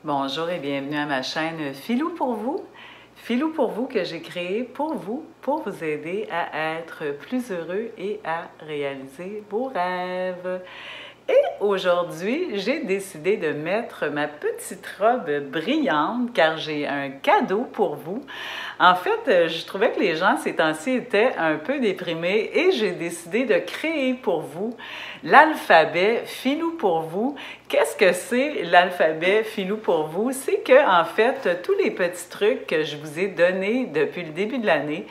Bonjour et bienvenue à ma chaîne Filou pour vous. Filou pour vous que j'ai créé pour vous aider à être plus heureux et à réaliser vos rêves. Et aujourd'hui, j'ai décidé de mettre ma petite robe brillante car j'ai un cadeau pour vous. En fait, je trouvais que les gens ces temps-ci étaient un peu déprimés et j'ai décidé de créer pour vous l'alphabet Filou pour vous. Qu'est-ce que c'est l'alphabet Filou pour vous? C'est que, en fait, tous les petits trucs que je vous ai donnés depuis le début de l'année,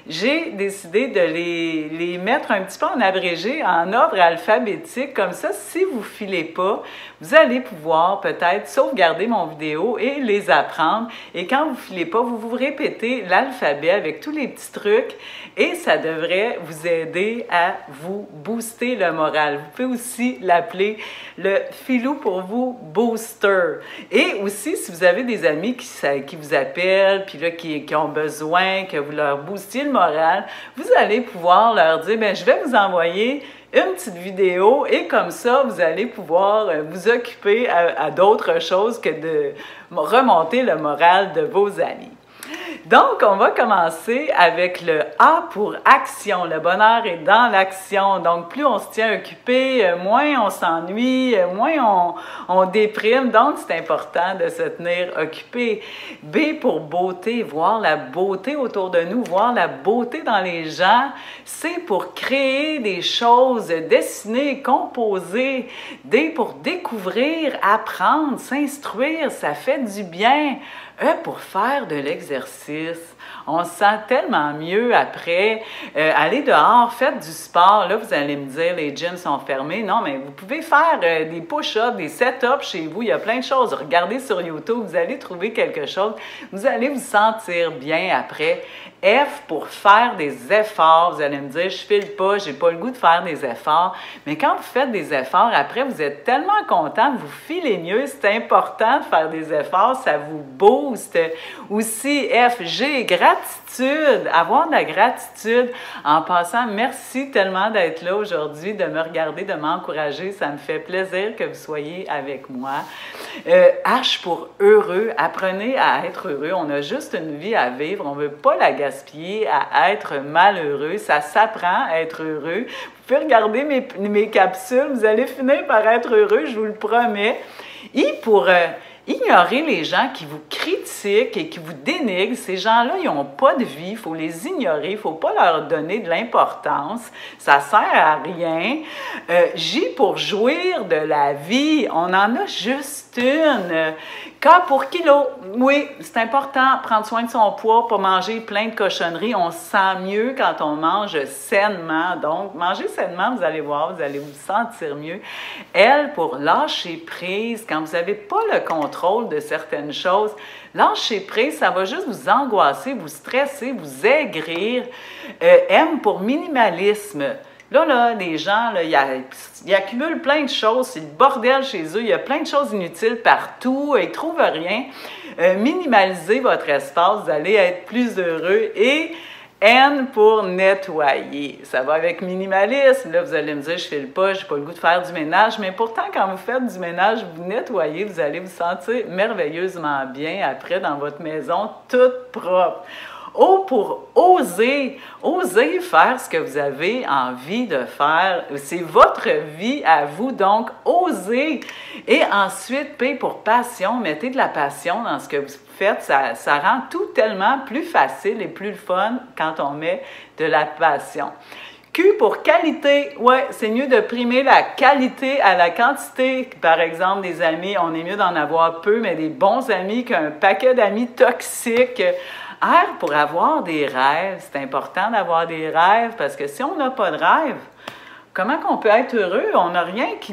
j'ai décidé de les mettre un petit peu en abrégé, en ordre alphabétique. Comme ça, si vous ne filez pas, vous allez pouvoir peut-être sauvegarder mon vidéo et les apprendre. Et quand vous ne filez pas, vous vous répétez l'alphabet avec tous les petits trucs et ça devrait vous aider à vous booster le moral. Vous pouvez aussi l'appeler le Filou pour vous booster. Et aussi, si vous avez des amis qui vous appellent, puis là, qui ont besoin que vous leur boostiez le moral, vous allez pouvoir leur dire, bien, je vais vous envoyer une petite vidéo et comme ça, vous allez pouvoir vous occuper à d'autres choses que de remonter le moral de vos amis. Donc, on va commencer avec le A pour action. Le bonheur est dans l'action. Donc, plus on se tient occupé, moins on s'ennuie, moins on déprime. Donc, c'est important de se tenir occupé. B pour beauté, voir la beauté autour de nous, voir la beauté dans les gens. C pour créer des choses, dessiner, composer. D pour découvrir, apprendre, s'instruire, ça fait du bien. E pour faire de l'exercice. On se sent tellement mieux après. Allez dehors, faites du sport. Là, vous allez me dire, les gyms sont fermés. Non, mais vous pouvez faire des push-ups, des set-ups chez vous. Il y a plein de choses. Regardez sur YouTube, vous allez trouver quelque chose. Vous allez vous sentir bien après. F pour faire des efforts. Vous allez me dire, je file pas, j'ai pas le goût de faire des efforts. Mais quand vous faites des efforts, après, vous êtes tellement content, vous filez mieux. C'est important de faire des efforts, ça vous booste. Aussi, F, G, gratitude. Avoir de la gratitude. En passant, merci tellement d'être là aujourd'hui, de me regarder, de m'encourager. Ça me fait plaisir que vous soyez avec moi. H pour heureux. Apprenez à être heureux. On a juste une vie à vivre. On ne veut pas la gaspiller à être malheureux. Ça s'apprend à être heureux. Vous pouvez regarder mes capsules. Vous allez finir par être heureux, je vous le promets. I pour ignorer les gens qui vous critiquent et qui vous dénigrent. Ces gens-là, ils n'ont pas de vie. Il faut les ignorer. Il ne faut pas leur donner de l'importance. Ça ne sert à rien. J pour jouir de la vie. On en a juste une. K pour kilo. Oui, c'est important. Prendre soin de son poids, pas manger plein de cochonneries. On se sent mieux quand on mange sainement. Donc, manger sainement, vous allez voir, vous allez vous sentir mieux. L pour lâcher prise. Quand vous n'avez pas le contrôle de certaines choses, lâcher prise, ça va juste vous angoisser, vous stresser, vous aigrir. M pour minimalisme. Là, les gens, là, ils accumulent plein de choses, c'est le bordel chez eux, il y a plein de choses inutiles partout, ils ne trouvent rien. Minimalisez votre espace, vous allez être plus heureux. Et N pour nettoyer. Ça va avec minimalisme. Là, vous allez me dire, je file pas, j'ai pas le goût de faire du ménage. Mais pourtant, quand vous faites du ménage, vous nettoyez, vous allez vous sentir merveilleusement bien après dans votre maison, toute propre. O pour oser. Oser faire ce que vous avez envie de faire. C'est votre vie à vous, donc osez. Et ensuite, P pour passion. Mettez de la passion dans ce que vous faites. Ça rend tout tellement plus facile et plus fun quand on met de la passion. Q pour qualité. Ouais, c'est mieux de primer la qualité à la quantité. Par exemple, des amis, on est mieux d'en avoir peu, mais des bons amis qu'un paquet d'amis toxiques. R pour avoir des rêves. C'est important d'avoir des rêves parce que si on n'a pas de rêve, comment qu'on peut être heureux? On n'a rien qui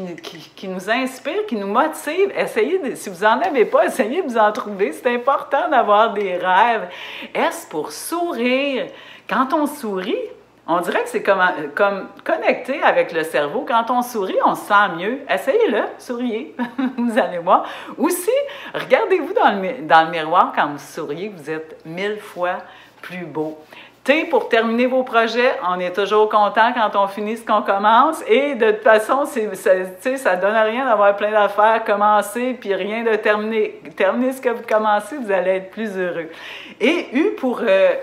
nous inspire, qui nous motive. Essayez, si vous n'en avez pas, essayez de vous en trouver. C'est important d'avoir des rêves. S pour sourire. Quand on sourit, on dirait que c'est comme connecté avec le cerveau. Quand on sourit, on se sent mieux. Essayez-le, souriez, vous allez voir. Aussi, regardez-vous dans le miroir quand vous souriez, vous êtes 1000 fois plus beau. T pour terminer vos projets, on est toujours content quand on finit ce qu'on commence et de toute façon, ça donne rien d'avoir plein d'affaires, commencer puis rien de terminer. Terminez ce que vous commencez, vous allez être plus heureux. Et U pour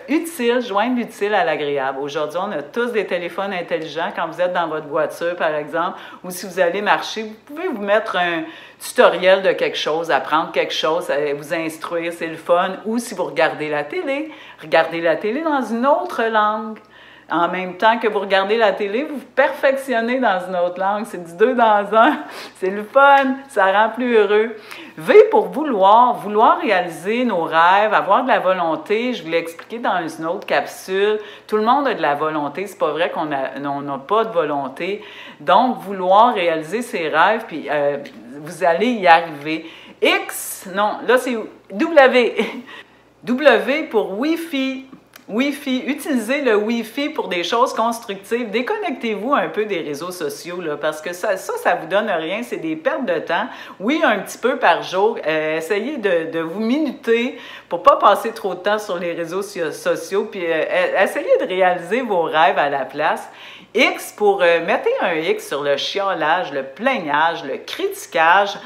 utile, joindre l'utile à l'agréable. Aujourd'hui, on a tous des téléphones intelligents. Quand vous êtes dans votre voiture, par exemple, ou si vous allez marcher, vous pouvez vous mettre un tutoriel de quelque chose, apprendre quelque chose, vous instruire, c'est le fun. Ou si vous regardez la télé dans une autre langue. En même temps que vous regardez la télé, vous perfectionnez dans une autre langue. C'est du 2 dans 1. C'est le fun. Ça rend plus heureux. V pour vouloir réaliser nos rêves, avoir de la volonté. Je vous l'ai expliqué dans une autre capsule. Tout le monde a de la volonté. C'est pas vrai qu'on n'a pas de volonté. Donc, vouloir réaliser ses rêves, puis vous allez y arriver. X, non, là c'est W. W pour Wi-Fi. Wi-Fi, utilisez le Wi-Fi pour des choses constructives. Déconnectez-vous un peu des réseaux sociaux, là, parce que ça vous donne rien, c'est des pertes de temps. Oui, un petit peu par jour. Essayez de vous minuter pour pas passer trop de temps sur les réseaux sociaux, puis essayez de réaliser vos rêves à la place. X pour mettez un X sur le chiolage, le plaignage, le critiquage.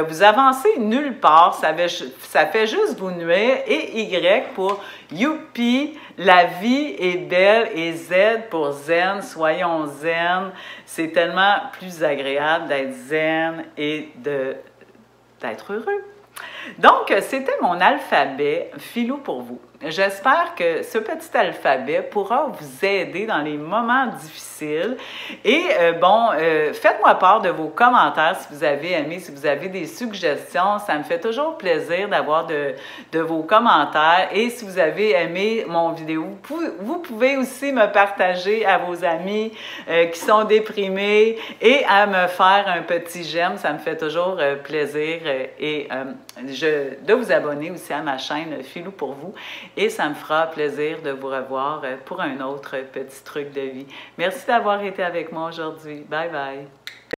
Vous avancez nulle part, ça fait juste vous nuire. Et Y pour youpi, la vie est belle. Et Z pour zen, soyons zen. C'est tellement plus agréable d'être zen et d'être heureux. Donc, c'était mon alphabet Philou pour vous. J'espère que ce petit alphabet pourra vous aider dans les moments difficiles. Et faites-moi part de vos commentaires si vous avez aimé, si vous avez des suggestions. Ça me fait toujours plaisir d'avoir de vos commentaires. Et si vous avez aimé mon vidéo, vous pouvez aussi me partager à vos amis qui sont déprimés et à me faire un petit j'aime. Ça me fait toujours plaisir de vous abonner aussi à ma chaîne Philou pour vous. Et ça me fera plaisir de vous revoir pour un autre petit truc de vie. Merci d'avoir été avec moi aujourd'hui. Bye bye!